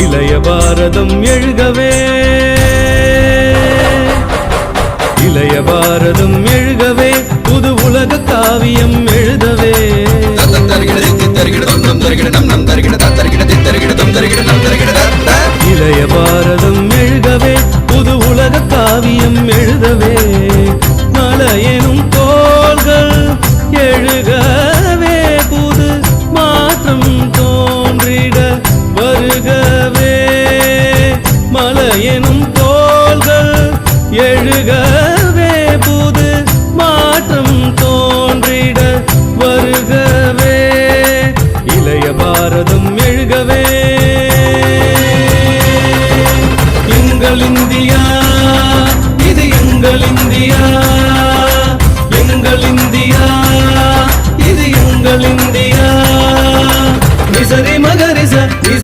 இளைய பாரதம் எழுகவே, இளைய பாரதம் எழுகவே, புது உலக காவியம் எழுதவே. இளைய பாரதம் எழுகவே, புது உலக காவியம் எழுதவே. மலையெனும் தோள்கள் எழுகவே, புது மாற்றம் தோன்றிட வருகவே. மலையெனும் தோள்கள் எழுகவே, புது மாற்றம் தோன்றிட வருகவே. இளைய பாரதம் எழுகவே. எங்கள் இந்திய